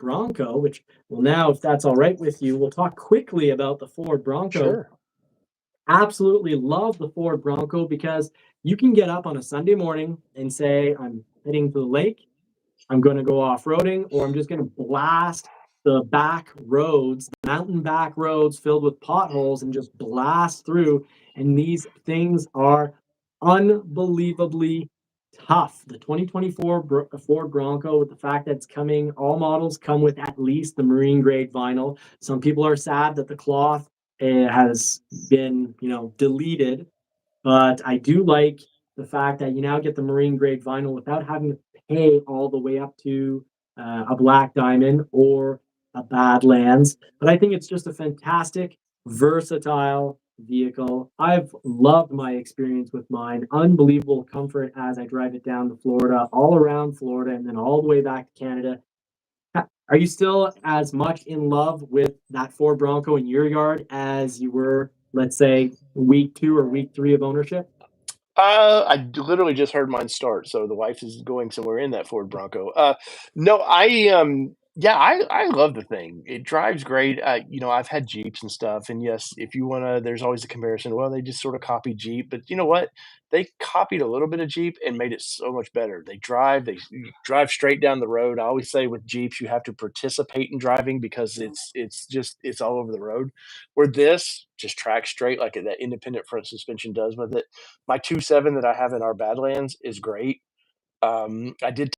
Bronco, which, well, now, if that's all right with you, we'll talk quickly about the Ford Bronco. Sure. Absolutely love the Ford Bronco because you can get up on a Sunday morning and say, I'm heading to the lake, I'm going to go off-roading, or I'm just going to blast the back roads, the mountain back roads filled with potholes, and just blast through. And these things are unbelievably tough. The 2024 Ford Bronco, with the fact that it's coming, all models come with at least the marine grade vinyl. Some people are sad that the cloth has been, deleted, but I do like the fact that you now get the marine grade vinyl without having to pay all the way up to a black diamond or a Badlands. But I think it's just a fantastic, versatile vehicle. I've loved my experience with mine. Unbelievable comfort as I drive it down to Florida, all around Florida, and then all the way back to Canada. Are you still as much in love with that Ford Bronco in your yard as you were, let's say, week 2 or week 3 of ownership? Literally just heard mine start, so the wife is going somewhere in that Ford Bronco. No, yeah, I love the thing. It drives great. I've had Jeeps and stuff, and yes, if you wanna, there's always a comparison. Well, they just sort of copied Jeep, but you know what? They copied a little bit of Jeep and made it so much better. They you drive straight down the road. I always say with Jeeps, you have to participate in driving because it's all over the road. Where this just tracks straight like that independent front suspension does with it. My 2.7 that I have in our Badlands is great. I did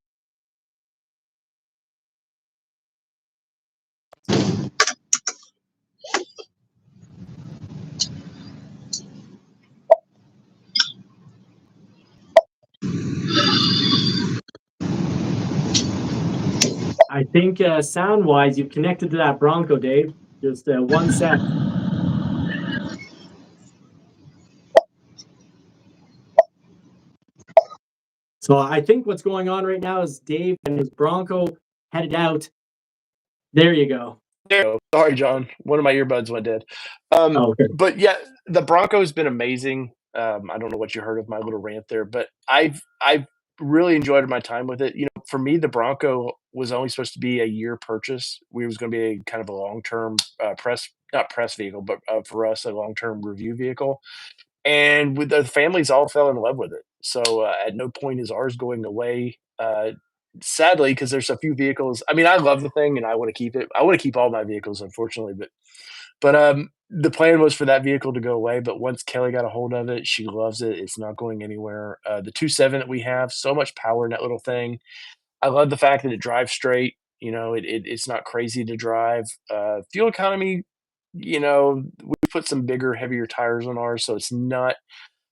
I think sound wise, you've connected to that Bronco, Dave. Just 1 sec. So I think what's going on right now is Dave and his Bronco headed out. There you go. there you go. Sorry, John. One of my earbuds went dead. Oh, okay. But yeah, the Bronco's been amazing. I don't know what you heard of my little rant there, but I've really enjoyed my time with it. For me, the Bronco was only supposed to be a year purchase. We was going to be a kind of a long term press, not press vehicle, but for us a long term review vehicle. And with the families all fell in love with it. So at no point is ours going away. Sadly, because there's a few vehicles. I mean, I love the thing and I want to keep it. I want to keep all my vehicles, unfortunately, but the plan was for that vehicle to go away, but once Kelly got a hold of it, she loves it. It's not going anywhere. The 2.7 that we have, so much power in that little thing. I love the fact that it drives straight. It's not crazy to drive. Fuel economy, we put some bigger, heavier tires on ours, so it's not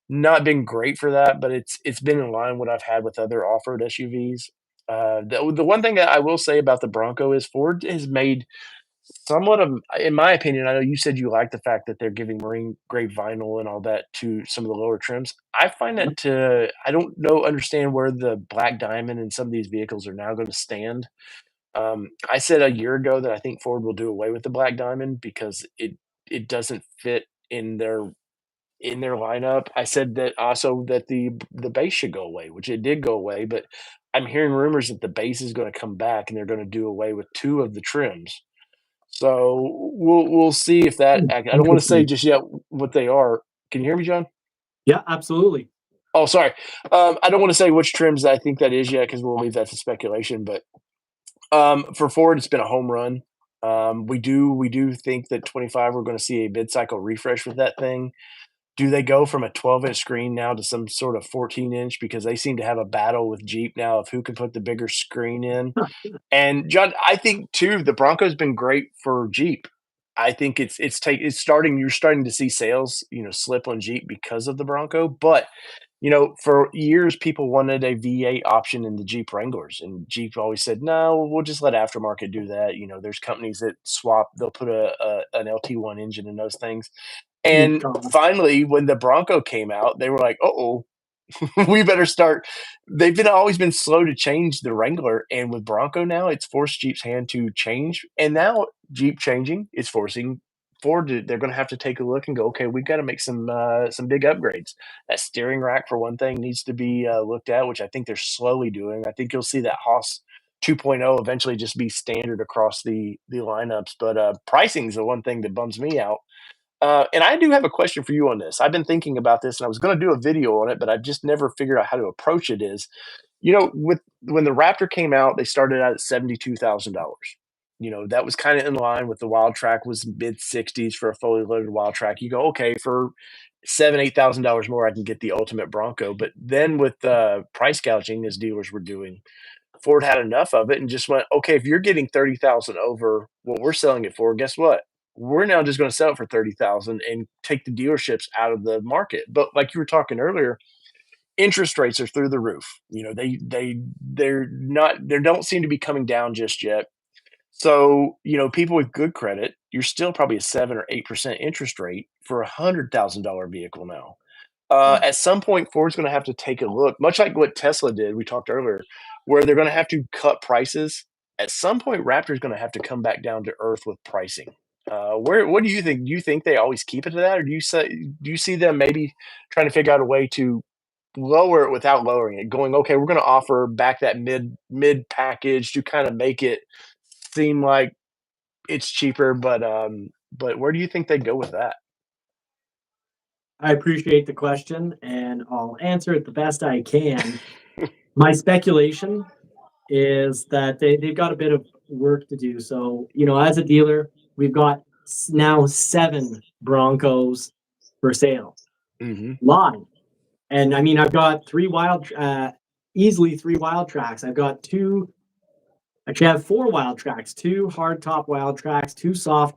been great for that, but it's been in line what I've had with other off-road SUVs. The one thing that I will say about the Bronco is Ford has made somewhat of, in my opinion, I know you said you like the fact that they're giving marine grade vinyl and all that to some of the lower trims. I find that I don't know understand where the black diamond in some of these vehicles are now going to stand. I said a year ago that I think Ford will do away with the black diamond because it doesn't fit in their lineup. I said that also that the base should go away, which it did go away, but I'm hearing rumors that the base is going to come back and they're going to do away with two of the trims. So we'll see if that. I don't want to say Interesting. just yet what they are. Can you hear me, John? Yeah, absolutely. Oh, sorry. I don't want to say which trims I think that is yet because we'll leave that to speculation. But for Ford, it's been a home run. We do think that 25 we're going to see a mid cycle refresh with that thing. Do they go from a 12-inch screen now to some sort of 14-inch because they seem to have a battle with Jeep now of who can put the bigger screen in? And John, I think too, the Bronco's been great for Jeep. I think it's starting. You're starting to see sales, slip on Jeep because of the Bronco. But for years, people wanted a V8 option in the Jeep Wranglers, and Jeep always said, "No, we'll just let aftermarket do that." There's companies that swap; they'll put an LT1 engine in those things. Oh, And God. finally, when the Bronco came out, they were like, "Uh-oh, we better start." They've been always been slow to change the Wrangler, and with Bronco now, it's forced Jeep's hand to change. And now Jeep changing is forcing Ford to. They're going to have to take a look and go, okay, we've got to make some big upgrades. That steering rack, for one thing, needs to be looked at, which I think they're slowly doing. I think you'll see that Haas 2.0 eventually just be standard across the lineups. But pricing is the one thing that bums me out. And I do have a question for you on this. I've been thinking about this, and I was going to do a video on it, but I've just never figured out how to approach it. Is with when the Raptor came out, they started out at $72,000. That was kind of in line with the Wild Track was mid 60s for a fully loaded Wild Track. You go, okay, for $7,000-8,000 more, I can get the ultimate Bronco. But then with price gouging, as dealers were doing, Ford had enough of it and just went, okay, if you're getting 30,000 over what we're selling it for, guess what? We're now just going to sell it for 30,000 and take the dealerships out of the market. But like you were talking earlier, interest rates are through the roof. They don't seem to be coming down just yet. So, people with good credit, you're still probably a 7 or 8% interest rate for $100,000 vehicle now. At some point, Ford's going to have to take a look, much like what Tesla did. We talked earlier, where they're going to have to cut prices. At some point, Raptor's going to have to come back down to earth with pricing. What do you think? Do you think they always keep it to that, or do you see them maybe trying to figure out a way to lower it without lowering it? Going, okay, we're going to offer back that mid package to kind of make it seem like it's cheaper, but where do you think they go with that? I appreciate the question, and I'll answer it the best I can. My speculation is that they've got a bit of work to do. So, as a dealer, we've got now 7 Broncos for sale live. And I mean, I've got easily 3 wild tracks. I've got actually, I have 4 wild tracks, 2 hard top wild tracks, 2 soft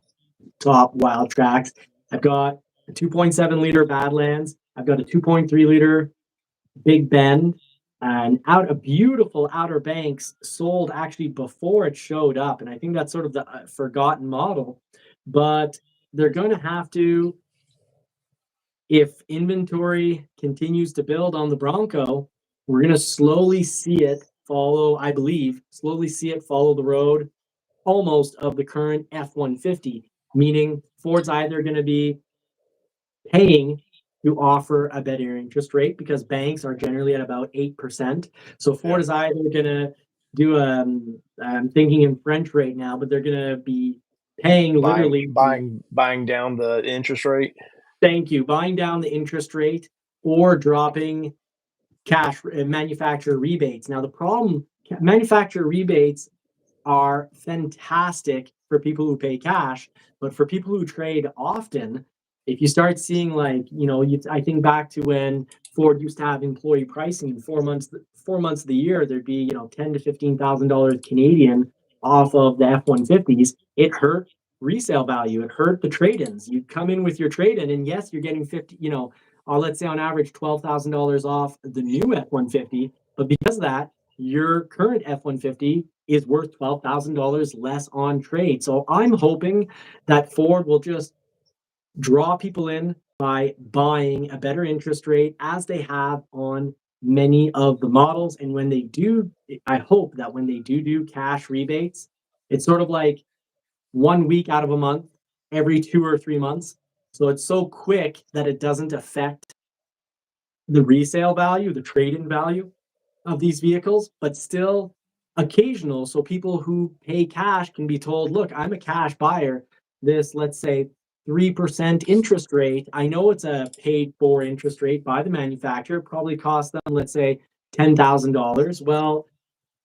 top wild tracks. I've got a 2.7 liter Badlands. I've got a 2.3 liter Big Bend, and a beautiful Outer Banks sold actually before it showed up. And I think that's sort of the forgotten model. But they're going to have to, if inventory continues to build on the Bronco, we're going to slowly see it follow the road almost of the current F-150, meaning Ford's either going to be paying to offer a better interest rate because banks are generally at about 8%. So Ford is either going to do I'm thinking in French right now, but they're going to be paying literally buying down the interest rate. Thank you. Buying down the interest rate or dropping cash manufacturer rebates. Now, the problem, manufacturer rebates are fantastic for people who pay cash, but for people who trade often, if you start seeing I think back to when Ford used to have employee pricing in 4 months of the year, there'd be $10,000 to $15,000 Canadian off of the F-150s. It hurt resale value. It hurt the trade-ins. You come in with your trade-in, and yes, you're getting 50. Let's say on average $12,000 off the new F-150, but because of that, your current F-150 is worth $12,000 less on trade. So I'm hoping that Ford will just draw people in by buying a better interest rate as they have on many of the models. And when they do, I hope that when they do cash rebates, it's sort of like 1 week out of a month, every 2 or 3 months. So it's so quick that it doesn't affect the resale value, the trade-in value of these vehicles, but still occasional. So people who pay cash can be told, look, I'm a cash buyer. This, let's say, 3% interest rate. I know it's a paid for interest rate by the manufacturer, probably cost them, let's say, $10,000. Well,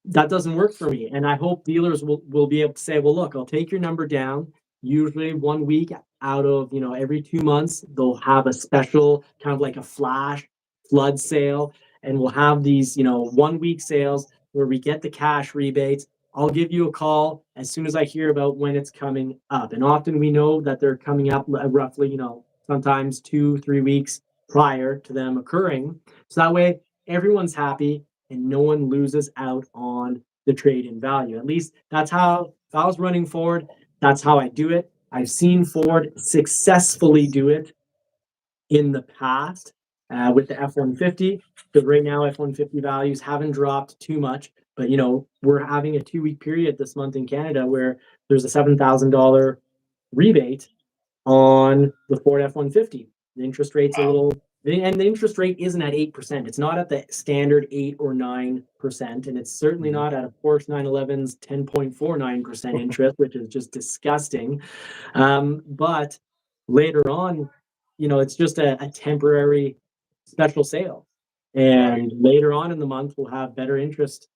that doesn't work for me. And I hope dealers will be able to say, well, look, I'll take your number down. Usually 1 week out of, every 2 months, they'll have a special kind of like a flash flood sale. And we'll have these, 1 week sales where we get the cash rebates. I'll give you a call as soon as I hear about when it's coming up. And often we know that they're coming up roughly, sometimes 2-3 weeks prior to them occurring. So that way everyone's happy and no one loses out on the trade-in value. At least that's how, if I was running Ford, that's how I do it. I've seen Ford successfully do it in the past with the F-150, because right now F-150 values haven't dropped too much. But, we're having a 2-week period this month in Canada where there's a $7,000 rebate on the Ford F-150. The interest rate's a little And the interest rate isn't at 8%. It's not at the standard 8 or 9%. And it's certainly Mhm. not at a Porsche 911's 10.49% interest, which is just disgusting. But later on, it's just a temporary special sale. Right. And later on in the month, we'll have better interest.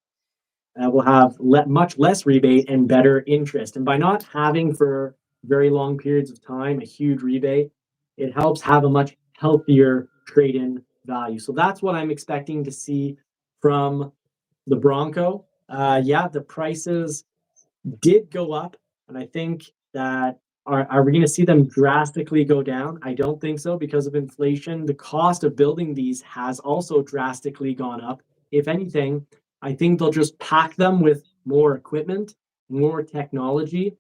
We'll have much less rebate and better interest. And by not having for very long periods of time a huge rebate, it helps have a much healthier trade in value. So that's what I'm expecting to see from the Bronco. Yeah, the prices did go up, and I think that are we going to see them drastically go down? I don't think so because of inflation. The cost of building these has also drastically gone up. If anything, I think they'll just pack them with more equipment, more technology,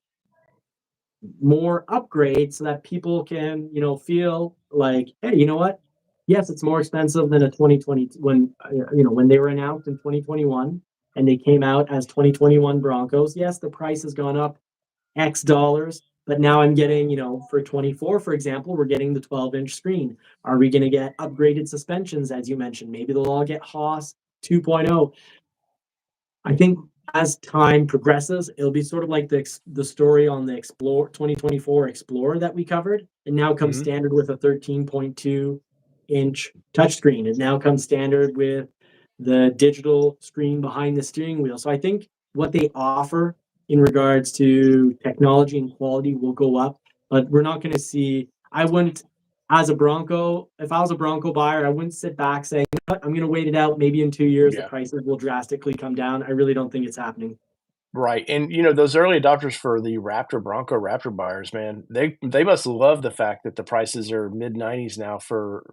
more upgrades so that people can, feel like, hey, you know what? Yes, it's more expensive than a 2020 when they were announced in 2021 and they came out as 2021 Broncos. Yes, the price has gone up X dollars, but now I'm getting, for 24, for example, we're getting the 12-inch screen. Are we going to get upgraded suspensions, as you mentioned? Maybe they'll all get Haas 2.0. I think as time progresses, it'll be sort of like the story on the Explorer 2024 Explorer that we covered. It now comes Mhm. standard with a 13.2-inch touchscreen. It now comes standard with the digital screen behind the steering wheel. So I think what they offer in regards to technology and quality will go up, but we're not going to see. I wouldn't, as a Bronco, if I was a Bronco buyer, I wouldn't sit back saying, I'm going to wait it out. Maybe in 2 years, the Yeah. prices will drastically come down. I really don't think it's happening. Right, and, those early adopters for the Raptor, Bronco Raptor buyers, man, they must love the fact that the prices are mid-90s now for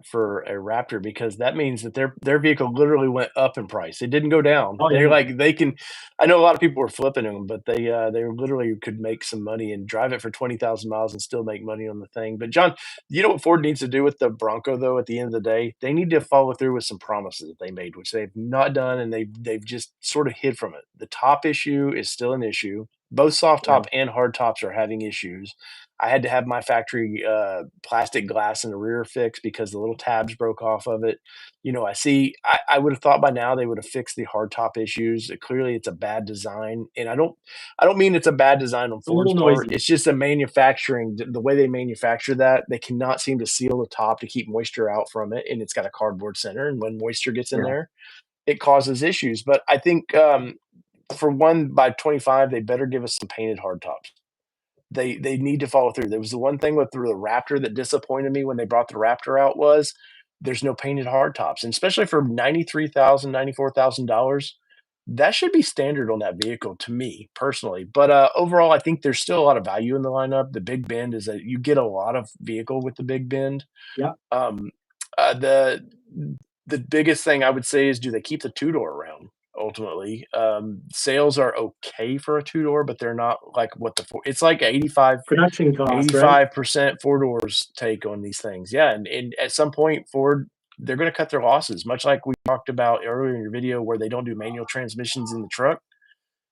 a Raptor because that means that their vehicle literally went up in price. It didn't go down. Oh They're yeah, like they can I know a lot of people were flipping them, but they literally could make some money and drive it for 20,000 miles and still make money on the thing. But John, you know what Ford needs to do with the Bronco, though, at the end of the day? They need to follow through with some promises that they made, which they've not done, and they've just sort of hid from it. The top issue is still an issue. Both soft yeah. top and hard tops are having issues. I had to have my factory plastic glass in the rear fixed because the little tabs broke off of it. I would have thought by now they would have fixed the hard top issues. Clearly, it's a bad design, and I don't mean it's a bad design on It's a Ford's little part. noisy. It's just a manufacturing the way they manufacture that. They cannot seem to seal the top to keep moisture out from it, and it's got a cardboard center. And when moisture gets in Yeah. there, it causes issues. But I think for one by 25, they better give us some painted hard tops. They need to follow through. There was the one thing with the Raptor that disappointed me when they brought the Raptor out was there's no painted hard tops, and especially for $94,000, that should be standard on that vehicle to me personally. But overall, I think there's still a lot of value in the lineup. The Big Bend is that you get a lot of vehicle with the Big Bend. Yeah. Um, the biggest thing I would say is do they keep the two-door around ultimately? Sales are okay for a two-door, but they're not like what the four it's like Production cost, right? 85% four doors take on these things. Yeah, and at some point, Ford, they're gonna cut their losses, much like we talked about earlier in your video where they don't do manual transmissions in the truck.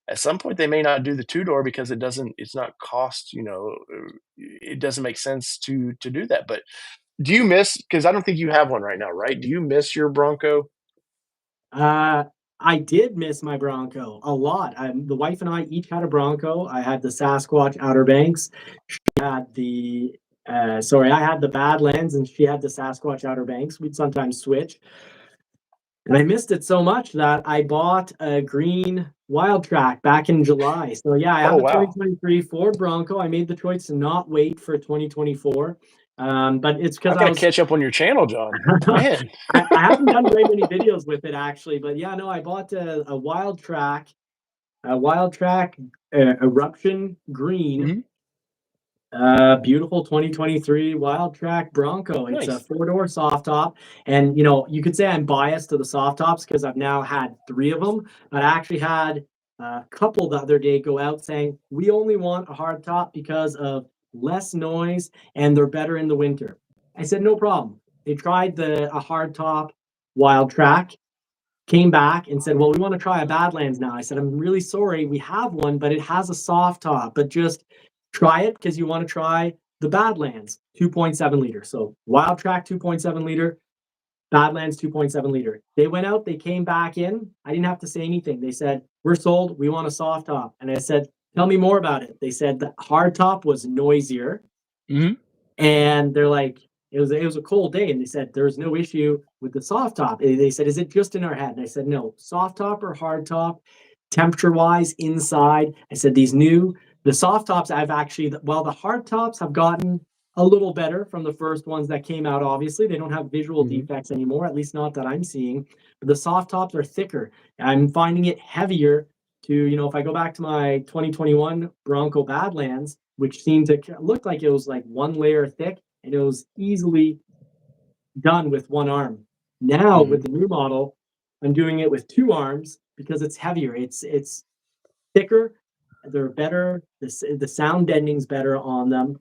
At some point, they may not do the two-door because it's not cost, it doesn't make sense to do that, but do you miss? Because I don't think you have one right now, right? Do you miss your Bronco? Uh, I did miss my Bronco a lot. The wife and I each had a Bronco. I had the Sasquatch Outer Banks. I had the Badlands, and she had the Sasquatch Outer Banks. We'd sometimes switch. And I missed it so much that I bought a green Wild Track back in July. So yeah, I have Oh, the wow. 2023 Ford Bronco. I made the choice to not wait for 2024, but it's I because I gotta was. catch up on your channel, John. Man. I haven't done very many videos with it actually, but yeah, no, I bought a Wild Track Eruption Green. Mhm. Beautiful 2023 Wild Track Bronco. It's a Nice. four-door soft top. And, you could say I'm biased to the soft tops because I've now had three of them. But I actually had a couple the other day go out saying, we only want a hard top because of less noise and they're better in the winter. I said, no problem. They tried a hard top Wild Track, came back and said, well, we want to try a Badlands now. I said, I'm really sorry. We have one, but it has a soft top, but just try it because you want to try the Badlands 2.7 liter. So Wild Track 2.7 liter, Badlands 2.7 liter. They went out, they came back in. I didn't have to say anything. They said, "We're sold. We want a soft top." And I said, "Tell me more about it." They said the hard top was noisier. Mhm. And they're like, it was a cold day, and they said there's no issue with the soft top. They said, "Is it just in our head?" And I said, "No, soft top or hard top, temperature wise, inside." I said the soft tops I've actually, while the hard tops have gotten a little better from the first ones that came out. Obviously, they don't have visual Mhm. defects anymore, at least not that I'm seeing. But the soft tops are thicker. I'm finding it heavier if I go back to my 2021 Bronco Badlands, which seemed to look like it was like one layer thick, and it was easily done with one arm. Now with Mhm. the new model, I'm doing it with two arms because it's heavier. It's thicker. They're better. The sound bending's better on them.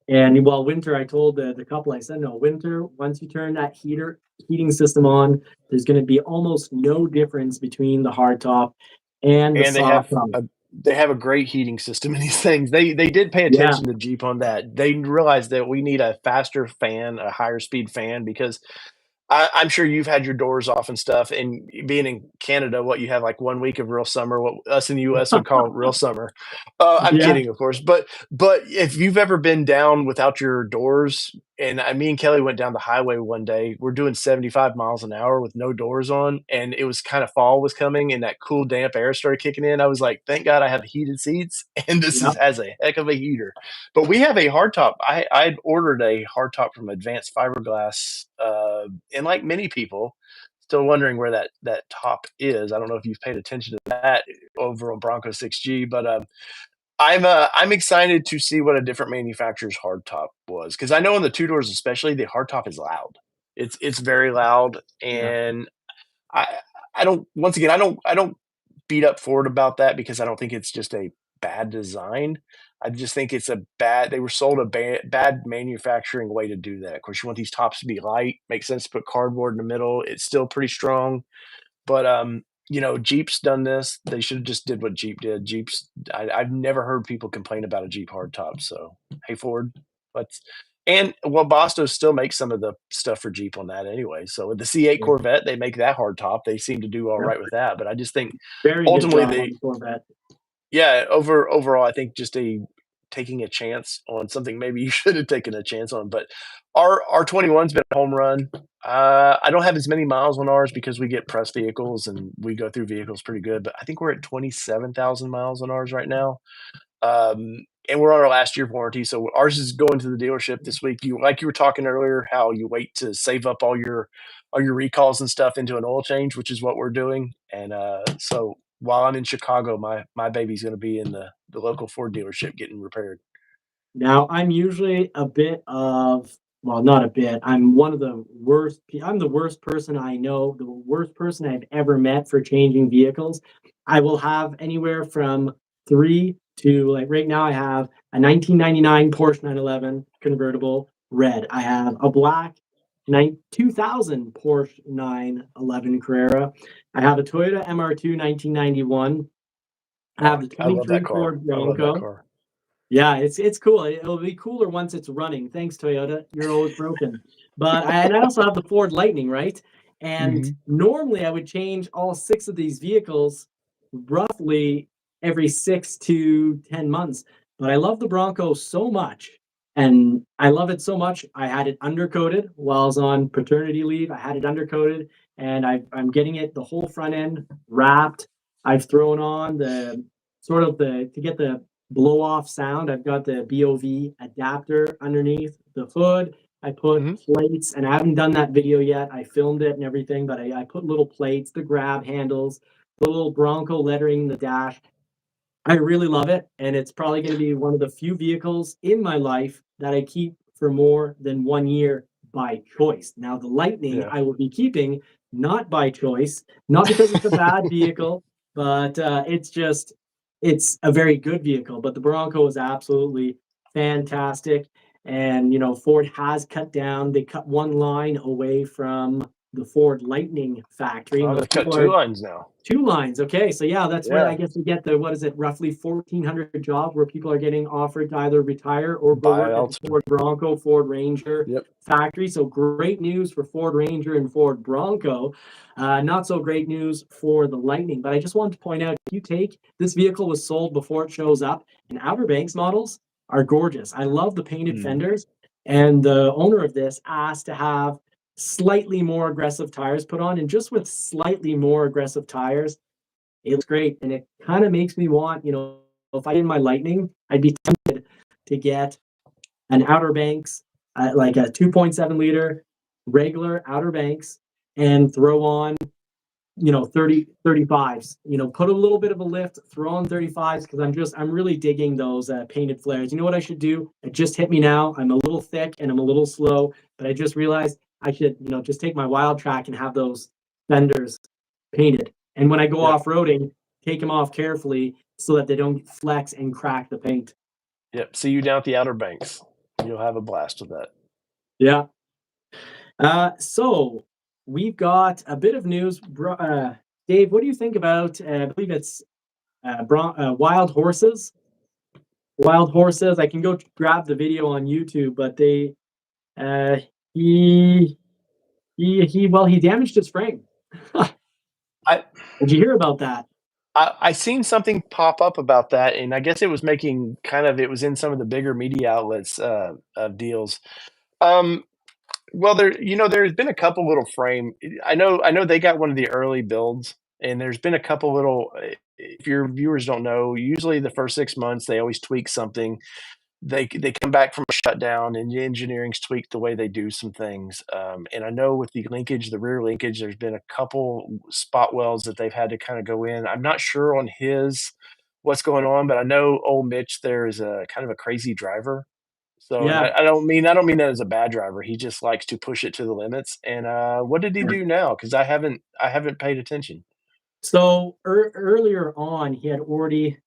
And while winter, I told the couple, I said, no, winter, once you turn that heating system on, there's going to be almost no difference between the hard top and the And soft top. they have a great heating system in these things. They did pay Yeah, attention to Jeep on that. They realized that we need a faster fan, a higher speed fan, because I'm sure you've had your doors off and stuff, and being in Canada, what you have like 1 week of real summer, what us in the US would call real summer. I'm yeah, kidding, of course, but if you've ever been down without your doors, and me and Kelly went down the highway one day, we're doing 75 miles an hour with no doors on, and it was kind of fall was coming, and that cool, damp air started kicking in. I was like, "Thank God I have heated seats, and this yeah. has a heck of a heater." But we have a hardtop. I'd ordered a hardtop from Advanced Fiberglass, and like many people, still wondering where that top is. I don't know if you've paid attention to that over on Bronco 6G, but I'm excited to see what a different manufacturer's hardtop was, because I know on the two doors especially, the hardtop is loud. It's very loud, Yeah. and I I don't once again I don't beat up Ford about that because I don't think it's just a bad design. I just think it's a bad they were sold a bad manufacturing way to do that. Of course, you want these tops to be light, makes sense to put cardboard in the middle. It's still pretty strong, but, Jeep's done this. They should've just did what Jeep did. I've never heard people complain about a Jeep hardtop, so, hey, Ford, let's and, well, Boston still makes some of the stuff for Jeep on that anyway, so with the C8 Yeah. Corvette, they make that hardtop. They seem to do Yep. alright with that, but I just think Very good ultimately job on they the Corvette. yeah, overall, I think just taking a chance on something maybe you should have taken a chance on, but our 21's been a home run. I don't have as many miles on ours because we get press vehicles and we go through vehicles pretty good, but I think we're at 27,000 miles on ours right now. And we're on our last year of warranty, so ours is going to the dealership this week. You were talking earlier, how you wait to save up all your recalls and stuff into an oil change, which is what we're doing. And so while I'm in Chicago, my baby's going to be in the local Ford dealership getting repaired. Now, I'm usually a bit of, well, not a bit. I'm one of the worst. I'm the worst person I know, the worst person I've ever met for changing vehicles. I will have anywhere from three to, like, right now, I have a 1999 Porsche 911 convertible red. I have a black 2000 Porsche 911 Carrera. I have a Toyota MR2 1991. I have the I love that 23 car. Ford I love that Bronco. car. Yeah, it's cool. It'll be cooler once it's running. Thanks, Toyota. You're always broken. And I also have the Ford Lightning, right? And Mhm. normally I would change all six of these vehicles roughly every 6 to 10 months. But I love the Bronco so much, and I love it so much. I had it undercoated while I was on paternity leave. I had it undercoated, and I'm getting it the whole front end wrapped. I've thrown on the sort of the to get the blow off sound. I've got the BOV adapter underneath the hood. I put Mhm. plates, and I haven't done that video yet. I filmed it and everything, but I put little plates, the grab handles, the little Bronco lettering in the dash. I really love it, and it's probably going to be one of the few vehicles in my life that I keep for more than 1 year by choice. Now, the Lightning Yeah. I will be keeping not by choice, not because it's a bad vehicle, but it's a very good vehicle. But the Bronco is absolutely fantastic, and Ford has cut down. They cut one line away from the Ford Lightning factory, and Oh, those they've cut people 2 are lines now. 2 lines. Okay, so yeah, that's where I Yeah, guess you get the, what is it, roughly 1,400 jobs where people are getting offered to either retire or go buy work at the elsewhere. Ford Bronco, Ford Ranger Yep. factory. So great news for Ford Ranger and Ford Bronco. Not so great news for the Lightning. But I just wanted to point out, if you take this vehicle was sold before it shows up, and Outer Banks models are gorgeous. I love the painted Mhm. fenders, and the owner of this asked to have slightly more aggressive tires put on, and just with slightly more aggressive tires, it looks great. And it kind of makes me want, if I did my Lightning, I'd be tempted to get an Outer Banks, like a 2.7 liter regular Outer Banks, and throw on 35s, put a little bit of a lift, throw on 35s, because I'm really digging those painted flares. You know what I should do? It just hit me now. I'm a little thick and I'm a little slow, but I just realized I should, just take my Wild Track and have those fenders painted. And when I go Yep. off-roading, take them off carefully so that they don't flex and crack the paint. Yep. See you down at the Outer Banks. You'll have a blast with that. Yeah. So we've got a bit of news. Dave, what do you think about, I believe it's wild horses? Wild horses. I can go grab the video on YouTube, but uh, he, he damaged his frame. I Did you hear about that? I seen something pop up about that, and I guess it was making it was in some of the bigger media outlets, deals. Um, well, there's been a couple little frame I know they got one of the early builds, and there's been a couple little if your viewers don't know, usually the first 6 months, they always tweak something. They come back from a shutdown, and the engineering's tweaked the way they do some things, and I know with the linkage, the rear linkage, there's been a couple spot welds that they've had to kinda go in. I'm not sure on his what's going on, but I know old Mitch there is a kind of a crazy driver. So, and Yeah. I don't mean that as a bad driver, he just likes to push it to the limits, and, what did he do now? Because I haven't paid attention. So earlier on, he already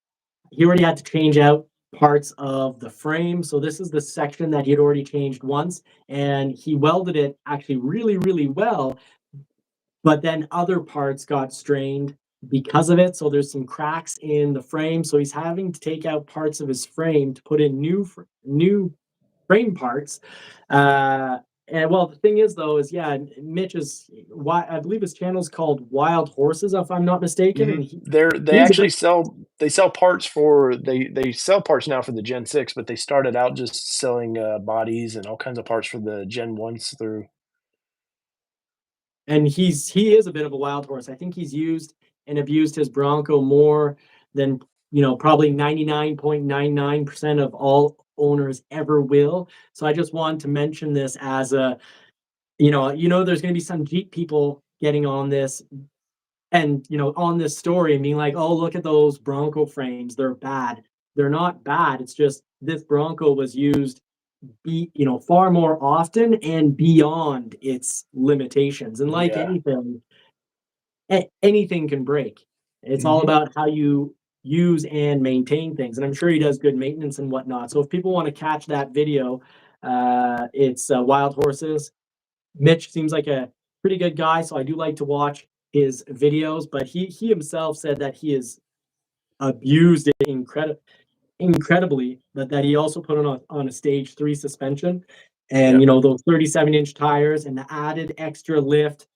had to change out parts of the frame. So this is the section that he had already changed once, and he welded it actually really, really well. But then other parts got strained because of it. So there's some cracks in the frame. So he's having to take out parts of his frame to put in new frame parts. Uh, and well, the thing is, though, is yeah, Mitch is why I believe his channel is called Wild Horses, if I'm not mistaken, and Mhm. They he's a actually bit. sell parts for they sell parts now for the Gen 6, but they started out just selling, bodies and all kinds of parts for the Gen 1s through. And he is a bit of a wild horse. I think he's used and abused his Bronco more than probably 99.99% of all owners ever will. So I just wanted to mention this as a there's going to be some Jeep people getting on this and on this story and being like, oh, look at those Bronco frames, they're bad. They're not bad. It's just this Bronco was used far more often and beyond its limitations. And like Yeah. anything, anything can break. It's all Mhm. about how you use and maintain things. And I'm sure he does good maintenance and whatnot. So if people want to catch that video, it's Wild Horses. Mitch seems like a pretty good guy, so I do like to watch his videos. But he himself said that he is abused it incredibly, but that he also put on a stage 3 suspension, and Yep. those 37-inch tires and the added extra lift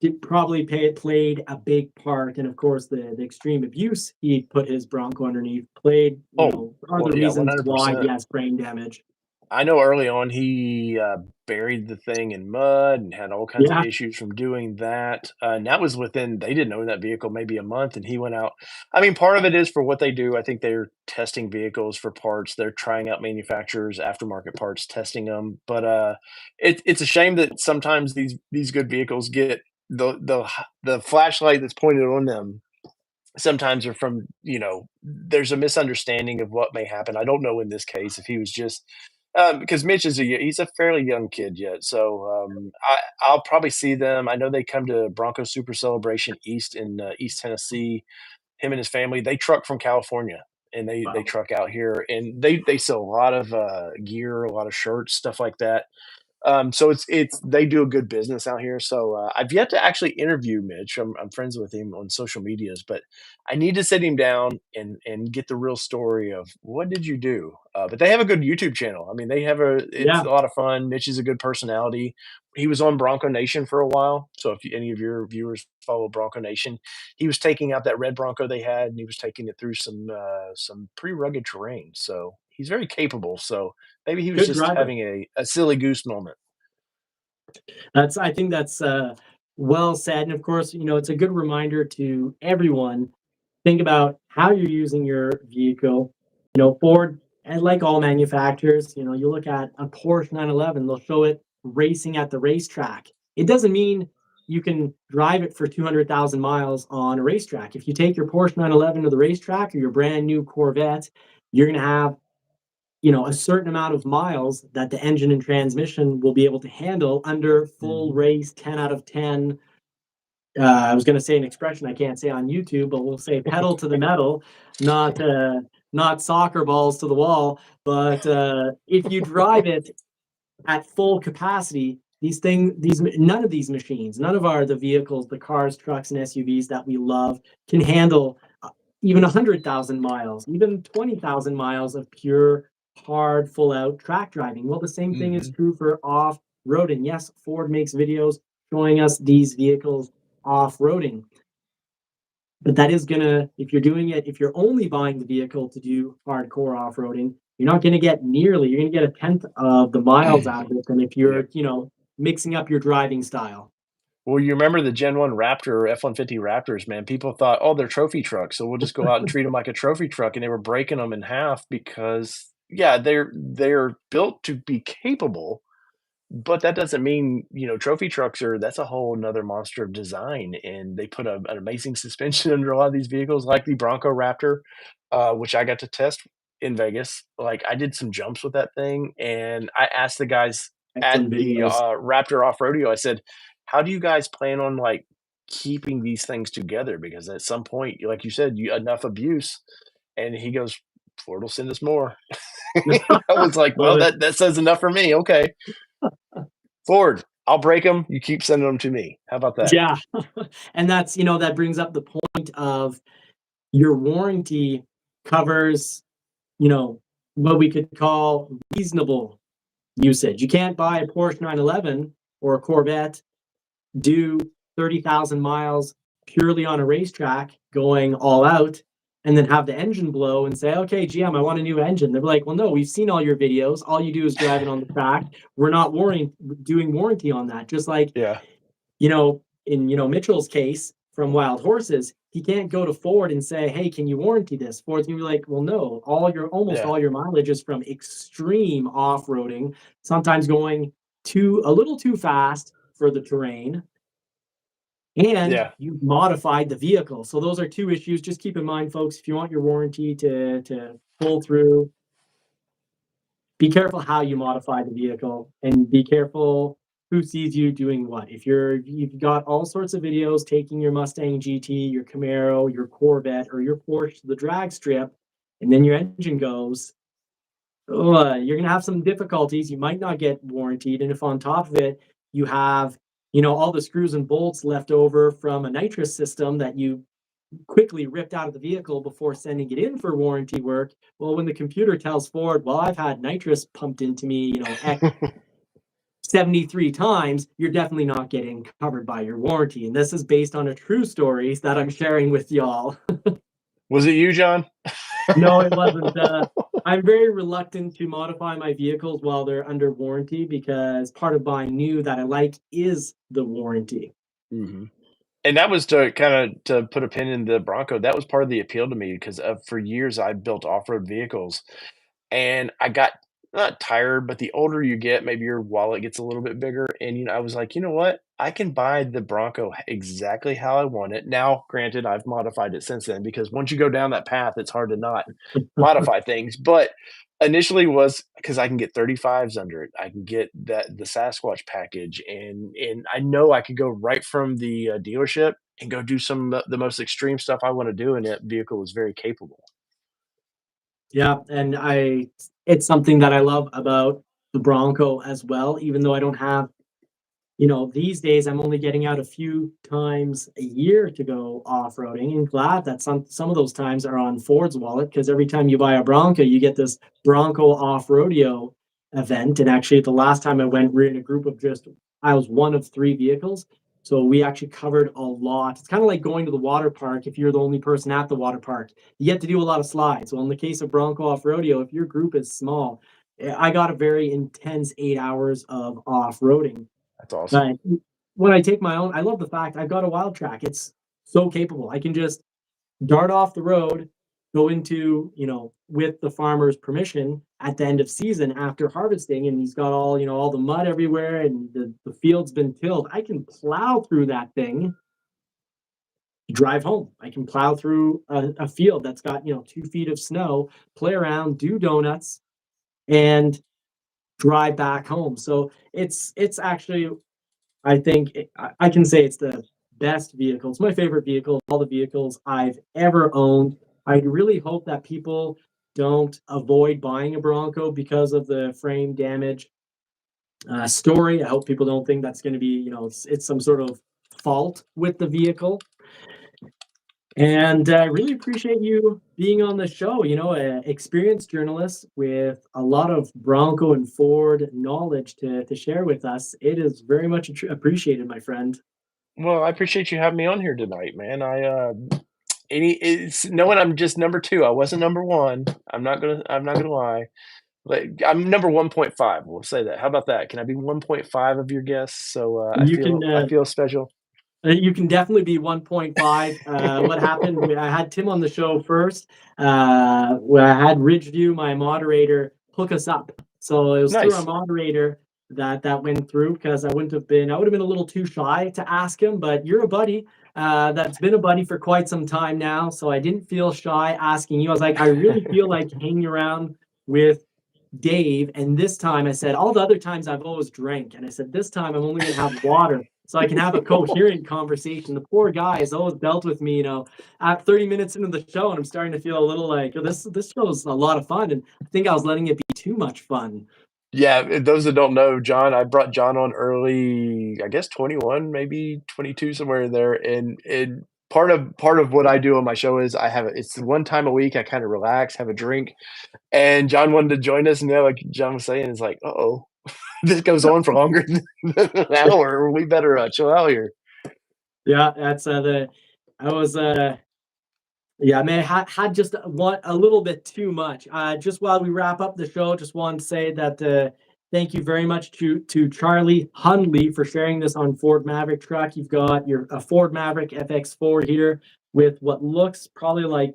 did probably played a big part. And of course, the extreme abuse he put his Bronco underneath played, Oh, are well, the yeah, reasons why he 100%. has brain damage. I know early on he, buried the thing in mud and had all kinds of Yeah. issues from doing that, and that was within they didn't own that vehicle maybe a month, and he went out. I mean, part of it is for what they do. I think they're testing vehicles for parts. They're trying out manufacturers, aftermarket parts, testing them. But, it's a shame that sometimes these good vehicles get the flashlight that's pointed on them sometimes are from there's a misunderstanding of what may happen. I don't know in this case if he was just because Mitch is he's a fairly young kid yet, so I'll probably see them. I know they come to Bronco Super Celebration East in East Tennessee. Him and his family they truck from California and they Wow. truck out here and they sell a lot of gear, a lot of shirts, stuff like that. So it's they do a good business out here. So I've yet to actually interview Mitch. I'm friends with him on social medias, but I need to sit him down and get the real story of what did you do. But they have a good YouTube channel. I mean, they have a it's Yeah, a lot of fun. Mitch is a good personality. He was on Bronco Nation for a while. So if any of your viewers follow Bronco Nation, he was taking out that red Bronco they had, and he was taking it through some pretty rugged terrain. So he's very capable. So maybe he was good just driver. having a silly goose moment. I think that's well said. And of course, it's a good reminder to everyone, think about how you're using your vehicle. Ford, and like all manufacturers, you look at a Porsche 911, they'll show it racing at the racetrack. It doesn't mean you can drive it for 200,000 miles on a racetrack. If you take your Porsche 911 to the racetrack or your brand new Corvette, you're going to have a certain amount of miles that the engine and transmission will be able to handle under full Mhm. race 10 out of 10. I was going to say an expression I can't say on YouTube, but we'll say pedal to the metal, not not soccer balls to the wall. But if you drive it at full capacity, none of these machines, none of the vehicles, the cars, trucks, and SUVs that we love can handle even 100,000 miles, even 20,000 miles of pure, hard, full out track driving. Well, the same thing is Mhm. true for off roading. Yes, Ford makes videos showing us these vehicles off roading, but that is gonna, if you're doing it, if you're only buying the vehicle to do hardcore off roading, you're not gonna get nearly, you're gonna get a tenth of the miles out of it than if Yep. you're, mixing up your driving style. Well, you remember the Gen 1 Raptor, F-150 Raptors, man. People thought, "Oh, they're trophy trucks, so we'll just go out and treat them like a trophy truck," and they were breaking them in half because yeah, they're built to be capable, but that doesn't mean, trophy trucks are that's a whole 'nother monster of design, and they put an amazing suspension under a lot of these vehicles, like the Bronco Raptor, which I got to test in Vegas. Like, I did some jumps with that thing, and I asked the guys at Excellent the, videos. Raptor Off Rodeo, I said, "How do you guys plan on, like, keeping these things together? Because at some point, like you said, you enough abuse," and he goes, "Ford will send us more." I was like, Love "Well, it. that says enough for me, okay." Ford, I'll break them. You keep sending them to me. How about that? Yeah. And that brings up the point of your warranty covers, you know, what we could call reasonable usage. You can't buy a Porsche 911 or a Corvette, do 30,000 miles purely on a racetrack going all out, and then have the engine blow and say, okay, GM, I want a new engine. They're like, well, no, we've seen all your videos. All you do is drive it on the track. We're not doing warranty on that. Just like, Yeah, in Mitchell's case from Wild Horses, he can't go to Ford and say, "Hey, can you warranty this?" Ford's gonna be like, "Well, no. Almost yeah, all your mileage is from extreme off-roading, sometimes going a little too fast for the terrain, and yeah. you've modified the vehicle." So those are two issues. Just keep in mind, folks, if you want your warranty to pull through, be careful how you modify the vehicle and be careful who sees you doing what. If you've got all sorts of videos taking your Mustang GT, your Camaro, your Corvette, or your Porsche to the drag strip, and then your engine goes, you're gonna have some difficulties. You might not get warranted, and if on top of it you have all the screws and bolts left over from a nitrous system that you quickly ripped out of the vehicle before sending it in for warranty work. Well, when the computer tells Ford, well, I've had nitrous pumped into me, X 73 times, you're definitely not getting covered by your warranty. And this is based on a true story that I'm sharing with y'all. Was it you, John? No, it wasn't. I'm very reluctant to modify my vehicles while they're under warranty because part of buying new that I like is the warranty. Mhm. And that was to kinda to put a pin in the Bronco, that was part of the appeal to me because, for years, I built off-road vehicles, and I got not tired, but the older you get, maybe your wallet gets a little bit bigger, and, I was like, "You know what? I can buy the Bronco exactly how I want it." Now, granted, I've modified it since then because once you go down that path, it's hard to not modify things, but initially was because I can get 35s under it. I can get the Sasquatch package, and I know I could go right from the, dealership and go do some of the most extreme stuff I wanna do, and that vehicle is very capable. Yeah, and it's something that I love about the Bronco as well, even though I don't have, these days I'm only getting out a few times a year to go off-roading, and glad that some of those times are on Ford's wallet, because every time you buy a Bronco, you get this Bronco off-rodeo event. And actually, the last time I went, we're in a group of I was one of three vehicles. So we actually covered a lot. It's kind of like going to the water park if you're the only person at the water park. You get to do a lot of slides. Well, in the case of Bronco off-rodeo, if your group is small, I got a very intense 8 hours of off-roading. That's awesome. But when I take my own, I love the fact I've got a wild track. It's so capable. I can just dart off the road, go into, with the farmer's permission at the end of season after harvesting, and he's got all the mud everywhere and the field's been tilled. I can plow through that thing, drive home. I can plow through a field that's got, 2 feet of snow, play around, do donuts, and drive back home. So it's actually, I think I can say it's the best vehicle. It's my favorite vehicle of all the vehicles I've ever owned. I really hope that people don't avoid buying a Bronco because of the frame damage story. I hope people don't think that's going to be, it's some sort of fault with the vehicle. And I really appreciate you being on the show. An experienced journalist with a lot of Bronco and Ford knowledge to share with us. It is very much appreciated, my friend. Well, I appreciate you having me on here tonight, man. It's knowing I'm just number 2. I wasn't number 1. I'm not gonna lie. Like, I'm number 1.5, we'll say that. How about that? Can I be 1.5 of your guests? So, I You can feel I feel special. You can definitely be 1.5. What happened? I had Tim on the show first. Where I had Ridgeview, my moderator, hook us up. So it was through our Nice. moderator that went through, because I would have been a little too shy to ask him. But you're a buddy that's been a buddy for quite some time now, so I didn't feel shy asking you. I was like, I really feel like hanging around with Dave. And this time I said, all the other times I've always drank. And I said, this time I'm only going to have water so I can have a coherent conversation. The poor guy has always dealt with me, at 30 minutes into the show, and I'm starting to feel a little like, oh, this show is a lot of fun. And I think I was letting it be too much fun. Yeah, those that don't know, I brought John on early, I guess 21, maybe 22, somewhere in there, and part of what I do on my show is it's one time a week, I kinda relax, have a drink, and John wanted to join us, and yeah, like John was saying, it's like, "Uh-oh, this goes on for longer than an hour, we better, chill out here." Yeah, that's I was yeah, I mean, I had just a little bit too much. Just while we wrap up the show, just wanted to say that thank you very much to Charlie Hundley for sharing this on Ford Maverick truck. You've got your Ford Maverick FX4 here with what looks probably like